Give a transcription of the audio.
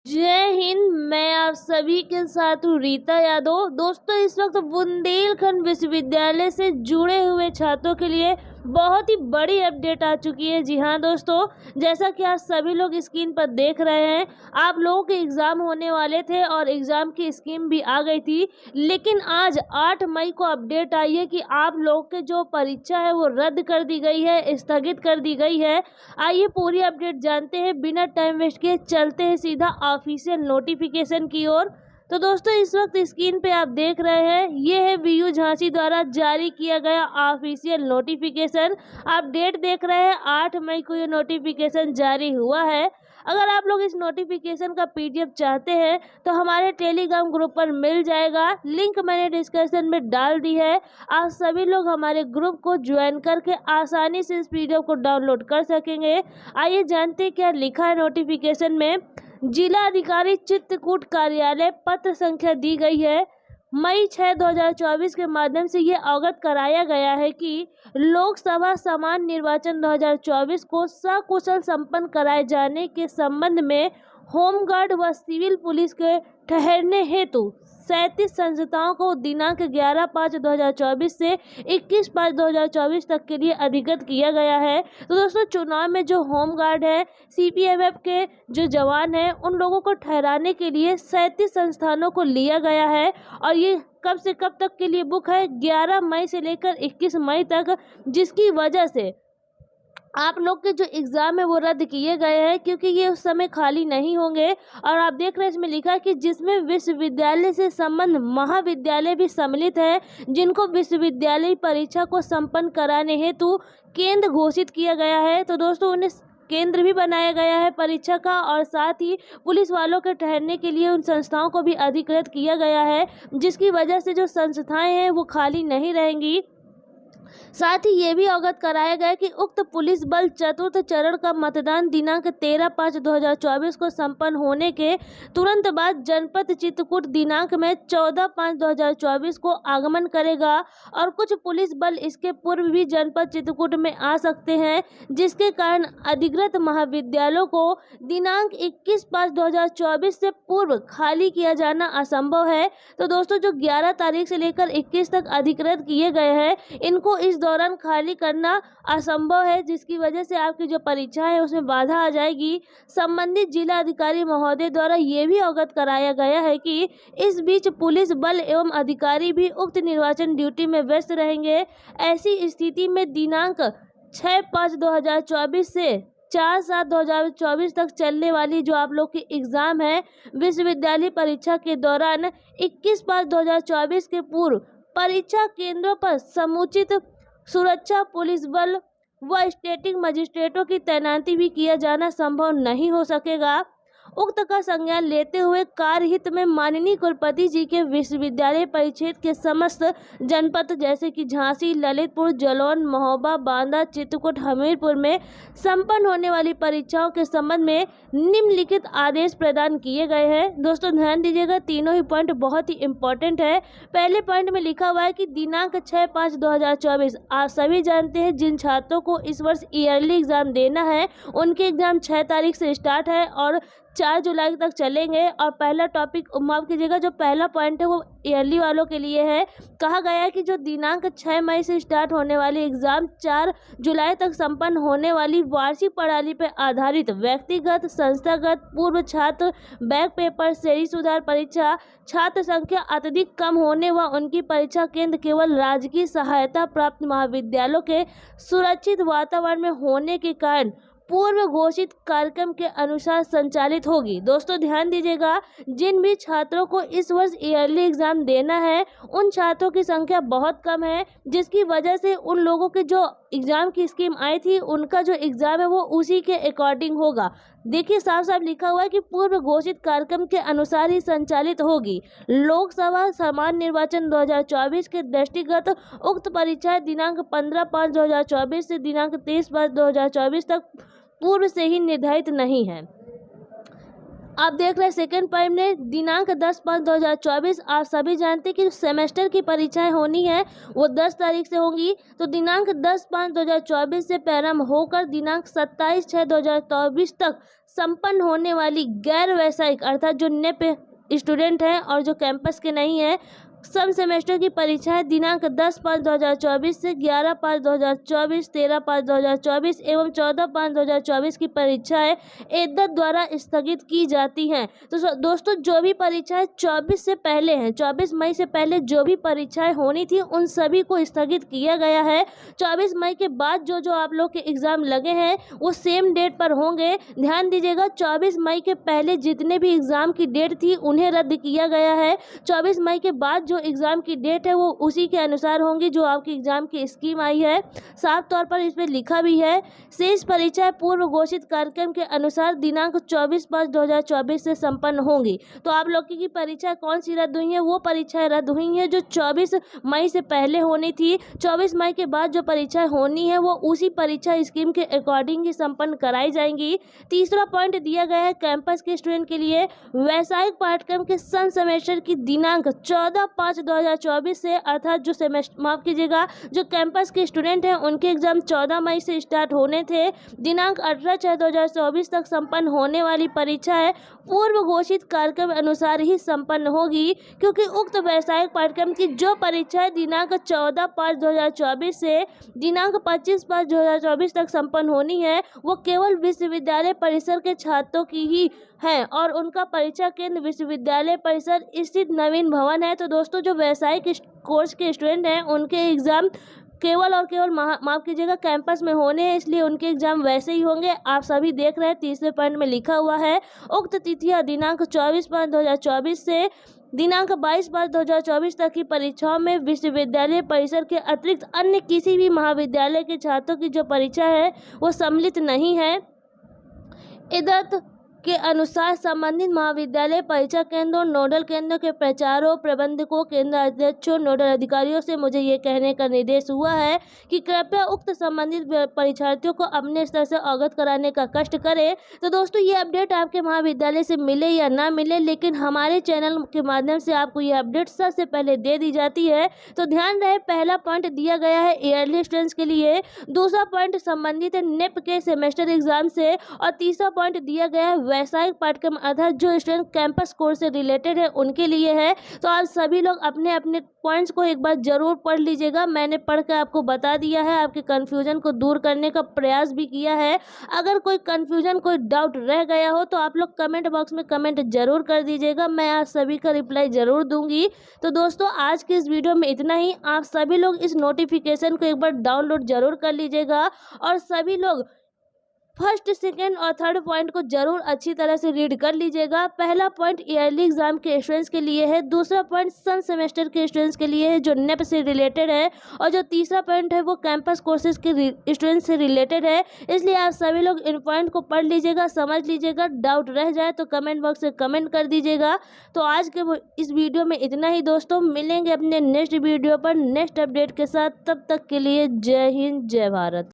जय हिंद। मैं आप सभी के साथ हूँ रीता यादव। दोस्तों, इस वक्त बुंदेलखंड विश्वविद्यालय से जुड़े हुए छात्रों के लिए बहुत ही बड़ी अपडेट आ चुकी है। जी हाँ दोस्तों, जैसा कि आप सभी लोग स्क्रीन पर देख रहे हैं, आप लोगों के एग्ज़ाम होने वाले थे और एग्ज़ाम की स्कीम भी आ गई थी, लेकिन आज 8 मई को अपडेट आई है कि आप लोगों के जो परीक्षा है वो रद्द कर दी गई है, स्थगित कर दी गई है। आइए पूरी अपडेट जानते हैं, बिना टाइम वेस्ट किए चलते हैं सीधा ऑफिशियल नोटिफिकेशन की ओर। तो दोस्तों, इस वक्त स्क्रीन पे आप देख रहे हैं, ये है वीयू झांसी द्वारा जारी किया गया ऑफिशियल नोटिफिकेशन। आप डेट देख रहे हैं, 8 मई को ये नोटिफिकेशन जारी हुआ है। अगर आप लोग इस नोटिफिकेशन का पीडीएफ चाहते हैं तो हमारे टेलीग्राम ग्रुप पर मिल जाएगा, लिंक मैंने डिस्क्रिप्शन में डाल दी है। आप सभी लोग हमारे ग्रुप को ज्वाइन करके आसानी से इस पीडीएफ को डाउनलोड कर सकेंगे। आइए जानते हैं क्या लिखा है नोटिफिकेशन में। जिला अधिकारी चित्रकूट कार्यालय पत्र संख्या दी गई है। मई 6 2024 के माध्यम से ये अवगत कराया गया है कि लोकसभा सामान्य निर्वाचन 2024 को सकुशल संपन्न कराए जाने के संबंध में होमगार्ड व सिविल पुलिस के ठहरने हेतु 37 संस्थाओं को दिनांक 11/5/2024 से 21/5/2024 तक के लिए अधिकृत किया गया है। तो दोस्तों, चुनाव में जो होमगार्ड है, सीपीएफएफ के जो जवान हैं, उन लोगों को ठहराने के लिए 37 संस्थानों को लिया गया है। और ये कब से कब तक के लिए बुक है? 11 मई से लेकर 21 मई तक, जिसकी वजह से आप लोग के जो एग्ज़ाम है वो रद्द किए गए हैं, क्योंकि ये उस समय खाली नहीं होंगे। और आप देख रहे हैं, इसमें लिखा है कि जिसमें विश्वविद्यालय से संबंध महाविद्यालय भी सम्मिलित है, जिनको विश्वविद्यालय परीक्षा को संपन्न कराने हेतु केंद्र घोषित किया गया है। तो दोस्तों, उन्हें केंद्र भी बनाया गया है परीक्षा का, और साथ ही पुलिस वालों के ठहरने के लिए उन संस्थाओं को भी अधिकृत किया गया है, जिसकी वजह से जो संस्थाएं हैं वो खाली नहीं रहेंगी। साथ ही ये भी अवगत कराया गया कि उक्त पुलिस बल चतुर्थ चरण का मतदान दिनांक 13/5/2024 को संपन्न होने के तुरंत बाद जनपद चित्रकूट दिनांक में 14/5/2024 को आगमन करेगा। और कुछ पुलिस बल इसके पूर्व भी जनपद चित्रकूट में आ सकते हैं, जिसके कारण अधिकृत महाविद्यालयों को दिनांक 21/5/2024 से पूर्व खाली किया जाना असंभव है। तो दोस्तों, जो 11 तारीख से लेकर 21 तक अधिकृत किए गए हैं, इनको इस दौरान खाली करना असंभव है, जिसकी वजह से आपकी जो परीक्षा है उसमें बाधा आ जाएगी। संबंधित जिला अधिकारी महोदय द्वारा ये भी अवगत कराया गया है कि इस बीच पुलिस बल एवं अधिकारी भी उक्त निर्वाचन ड्यूटी में व्यस्त रहेंगे। ऐसी स्थिति में दिनांक 6/5/2024 से 4/7/2024 तक चलने वाली जो आप लोग की एग्ज़ाम है, विश्वविद्यालय परीक्षा के दौरान 21/5/2024 के पूर्व परीक्षा केंद्रों पर समुचित सुरक्षा पुलिस बल व स्टेटिंग मजिस्ट्रेटों की तैनाती भी किया जाना संभव नहीं हो सकेगा। उक्त का संज्ञान लेते हुए कार्यहित में माननीय कुलपति जी के विश्वविद्यालय परिक्षेत्र के समस्त जनपद जैसे कि झांसी, ललितपुर, जालौन, महोबा, बांदा, चित्रकूट, हमीरपुर में संपन्न होने वाली परीक्षाओं के संबंध में निम्नलिखित आदेश प्रदान किए गए हैं। दोस्तों, ध्यान दीजिएगा, तीनों ही पॉइंट बहुत ही इंपॉर्टेंट है। पहले पॉइंट में लिखा हुआ है कि दिनांक 6/5/2024, आप सभी जानते हैं जिन छात्रों को इस वर्ष ईयरली एग्जाम देना है, उनके एग्जाम 6 तारीख से स्टार्ट है और 4 जुलाई तक चलेंगे। और पहला टॉपिक माफ कीजिएगा, जो पहला पॉइंट है वो ईयरली वालों के लिए है। कहा गया है कि जो दिनांक 6 मई से स्टार्ट होने वाली एग्ज़ाम 4 जुलाई तक संपन्न होने वाली वार्षिक प्रणाली पर आधारित व्यक्तिगत, संस्थागत, पूर्व छात्र बैक पेपर, श्रेणी सुधार परीक्षा, छात्र संख्या अत्यधिक कम होने व उनकी परीक्षा केंद्र केवल राजकीय सहायता प्राप्त महाविद्यालयों के सुरक्षित वातावरण में होने के कारण पूर्व घोषित कार्यक्रम के अनुसार संचालित होगी। दोस्तों, ध्यान दीजिएगा, जिन भी छात्रों को इस वर्ष ईयरली एग्जाम देना है, उन छात्रों की संख्या बहुत कम है, जिसकी वजह से उन लोगों के जो एग्जाम की स्कीम आई थी, उनका जो एग्जाम है वो उसी के अकॉर्डिंग होगा। देखिए, साफ साफ लिखा हुआ है कि पूर्व घोषित कार्यक्रम के अनुसार ही संचालित होगी। लोकसभा सामान्य निर्वाचन 2024 के दृष्टिगत उक्त परीक्षा दिनांक 15/5/2024 से दिनांक 23/5/2024 तक पूर्व से ही निर्धारित नहीं है। आप देख रहे हैं सेकेंड पॉइंट में दिनांक 10/5/2024। आप सभी जानते हैं कि सेमेस्टर की परीक्षाएं होनी है वो 10 तारीख से होंगी। तो दिनांक 10/5/2024 से प्रारंभ होकर दिनांक 27/6/2024 तक संपन्न होने वाली गैर वैसायिक अर्थात जो नेप स्टूडेंट हैं और जो कैंपस के नहीं हैं सब सेमेस्टर की परीक्षाएं दिनांक 10/5/2024 से 11/5/2024, 13/5/2024 एवं 14/5/2024 की परीक्षाएं एदत द्वारा स्थगित की जाती हैं। तो दोस्तों जो भी परीक्षाएं 24 से पहले हैं, 24 मई से पहले जो भी परीक्षाएं होनी थी उन सभी को स्थगित किया गया है। 24 मई के बाद जो जो आप लोग के एग्ज़ाम लगे हैं वो सेम डेट पर होंगे। ध्यान दीजिएगा, 24 मई के पहले जितने भी एग्ज़ाम की डेट थी उन्हें रद्द किया गया है। 24 मई के बाद जो एग्ज़ाम की डेट है वो उसी के अनुसार होंगी जो आपकी एग्ज़ाम की स्कीम आई है। साफ तौर पर इस पर लिखा भी है, शेष परीक्षाएं पूर्व घोषित कार्यक्रम के अनुसार दिनांक 24/5/2024 से संपन्न होंगी। तो आप लोग की परीक्षा कौन सी रद्द हुई है? वो परीक्षाएं रद्द हुई हैं जो 24 मई से पहले होनी थी। 24 मई के बाद जो परीक्षाएं होनी है वो उसी परीक्षा स्कीम के अकॉर्डिंग ही संपन्न कराई जाएंगी। तीसरा पॉइंट दिया गया है कैंपस के स्टूडेंट के लिए वैसायिक पाठ्यक्रम के सन सेमेस्टर की दिनांक 14/5/2024 से अर्थात जो सेमेस्टर माफ कीजिएगा जो कैंपस के स्टूडेंट हैं उनके एग्जाम 14 मई से स्टार्ट होने थे। दिनांक 18/6/2024 तक संपन्न होने वाली परीक्षा है पूर्व घोषित कार्यक्रम अनुसार ही संपन्न होगी, क्योंकि उक्त वैसायिक पाठ्यक्रम की जो परीक्षाएं दिनांक 14/5/2024 से दिनांक 25/5/2024 तक संपन्न होनी है वो केवल विश्वविद्यालय परिसर के छात्रों की ही है और उनका परीक्षा केंद्र विश्वविद्यालय परिसर स्थित नवीन भवन है। तो दोस्तों जो वैसायिक कोर्स के स्टूडेंट हैं उनके एग्ज़ाम केवल और केवल माफ कीजिएगा कैंपस में होने हैं, इसलिए उनके एग्जाम वैसे ही होंगे। आप सभी देख रहे हैं तीसरे पॉइंट में लिखा हुआ है उक्त तिथियां दिनांक 24/5/2024 से दिनांक 22/5/2024 तक की परीक्षाओं में विश्वविद्यालय परिसर के अतिरिक्त अन्य किसी भी महाविद्यालय के छात्रों की जो परीक्षा है वो सम्मिलित नहीं है। एदत के अनुसार संबंधित महाविद्यालय परीक्षा केंद्रों नोडल केंद्रों के प्राचार्यों प्रबंधकों केंद्र अध्यक्षों नोडल अधिकारियों से मुझे ये कहने का निर्देश हुआ है कि कृपया उक्त संबंधित परीक्षार्थियों को अपने स्तर से अवगत कराने का कष्ट करें। तो दोस्तों ये अपडेट आपके महाविद्यालय से मिले या ना मिले लेकिन हमारे चैनल के माध्यम से आपको ये अपडेट सबसे पहले दे दी जाती है। तो ध्यान रहे, पहला पॉइंट दिया गया है ईयरली स्टूडेंट्स के लिए, दूसरा पॉइंट संबंधित है नेप के सेमेस्टर एग्जाम से और तीसरा पॉइंट दिया गया है वैसायिक पाठ्यक्रम अर्थात जो स्टूडेंट कैंपस कोर्स से रिलेटेड है उनके लिए है। तो आप सभी लोग अपने अपने पॉइंट्स को एक बार जरूर पढ़ लीजिएगा। मैंने पढ़ कर आपको बता दिया है, आपके कन्फ्यूजन को दूर करने का प्रयास भी किया है। अगर कोई कन्फ्यूजन कोई डाउट रह गया हो तो आप लोग कमेंट बॉक्स में कमेंट जरूर कर दीजिएगा, मैं आप सभी का रिप्लाई जरूर दूंगी। तो दोस्तों आज की इस वीडियो में इतना ही। आप सभी लोग इस नोटिफिकेशन को एक बार डाउनलोड जरूर कर लीजिएगा और सभी लोग फर्स्ट सेकेंड और थर्ड पॉइंट को जरूर अच्छी तरह से रीड कर लीजिएगा। पहला पॉइंट ईयरली एग्जाम के स्टूडेंट्स के लिए है, दूसरा पॉइंट सन सेमेस्टर के स्टूडेंट्स के लिए है जो नेप से रिलेटेड है और जो तीसरा पॉइंट है वो कैंपस कोर्सेज के स्टूडेंट्स से रिलेटेड है। इसलिए आप सभी लोग इन पॉइंट को पढ़ लीजिएगा, समझ लीजिएगा, डाउट रह जाए तो कमेंट बॉक्स में कमेंट कर दीजिएगा। तो आज के इस वीडियो में इतना ही दोस्तों, मिलेंगे अपने नेक्स्ट वीडियो पर नेक्स्ट अपडेट के साथ। तब तक के लिए जय हिंद जय भारत।